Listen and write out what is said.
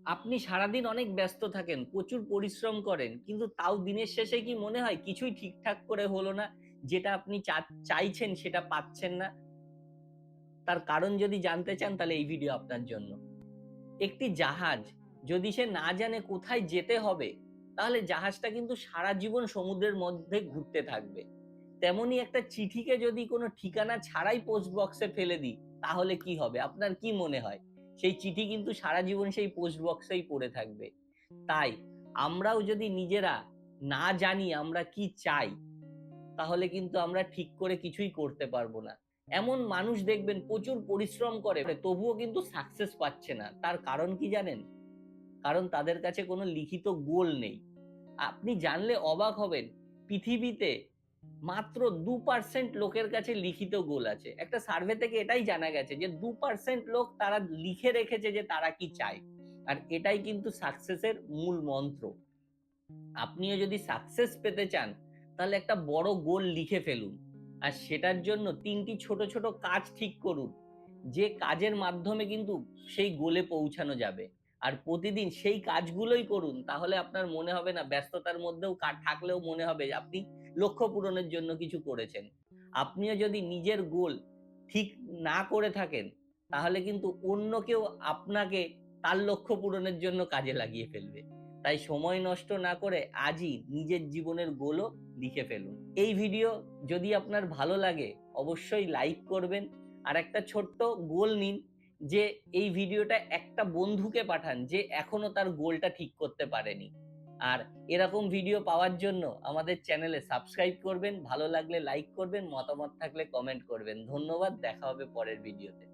আপনি সারাদিন অনেক ব্যস্ত থাকেন, প্রচুর পরিশ্রম করেন, কিন্তু তাও দিনের শেষে কি মনে হয় কিছুই ঠিকঠাক করে হলো না? যেটা আপনি চাইছেন সেটা পাচ্ছেন না? তার কারণ যদি জানতে চান তাহলে এই ভিডিও আপনার জন্য। একটি জাহাজ যদি সে না জানে কোথায় যেতে হবে, তাহলে জাহাজটা কিন্তু সারা জীবন সমুদ্রের মধ্যে ঘুরতে থাকবে। তেমনি একটা চিঠিকে যদি কোনো ঠিকানা ছাড়াই পোস্ট বক্সে ফেলে দিই, তাহলে কি হবে? আপনার কি মনে হয়? সেই চিঠি কিন্তু সারা জীবন সেই পোস্ট বক্সেই পড়ে থাকবে। তাই আমরাও যদি নিজেরা না জানি আমরা কি চাই, তাহলে কিন্তু আমরা ঠিক করে কিছুই করতে পারবো না। এমন মানুষ দেখবেন প্রচুর পরিশ্রম করে তবুও কিন্তু সাকসেস পাচ্ছে না। তার কারণ কি জানেন? কারণ তাদের কাছে কোনো লিখিত গোল নেই। আপনি জানলে অবাক হবেন, পৃথিবীতে মাত্র 2% লোকের কাছে লিখিত গোল আছে। একটা সার্ভে থেকে এটাই জানা গেছে যে 2% লোক তারা লিখে রেখেছে যে তারা কি চায়। আর এটাই কিন্তু সাকসেসের মূল মন্ত্র। আপনিও যদি সাকসেস পেতে চান, তাহলে একটা বড় গোল লিখে ফেলুন। আর সেটার জন্য ৩টি ছোট ছোট কাজ ঠিক করুন, যে কাজের মাধ্যমে কিন্তু সেই গোলে পৌঁছানো যাবে। আর প্রতিদিন সেই কাজগুলোই করুন, তাহলে আপনার মনে হবে না, ব্যস্ততার মধ্যেও থাকলেও মনে হবে যে আপনি লক্ষ্য পূরণের জন্য কিছু করেছেন। আপনিও যদি নিজের গোল ঠিক না করে থাকেন, তাহলে কিন্তু অন্য কেউ আপনাকে তার লক্ষ্য পূরণের জন্য কাজে লাগিয়ে ফেলবে। তাই সময় নষ্ট না করে আজই নিজের জীবনের গোলও লিখে ফেলুন। এই ভিডিও যদি আপনার ভালো লাগে, অবশ্যই লাইক করবেন। আর একটা ছোট্ট গোল নিন, যে এই ভিডিওটা একটা বন্ধুকে পাঠান যে এখনো তার গোলটা ঠিক করতে পারেনি। আর এরকম ভিডিও পাওয়ার জন্য আমাদের চ্যানেলে সাবস্ক্রাইব করবেন, ভালো লাগলে লাইক করবেন, মতামত থাকলে কমেন্ট করবেন। ধন্যবাদ, দেখা হবে পরের ভিডিওতে।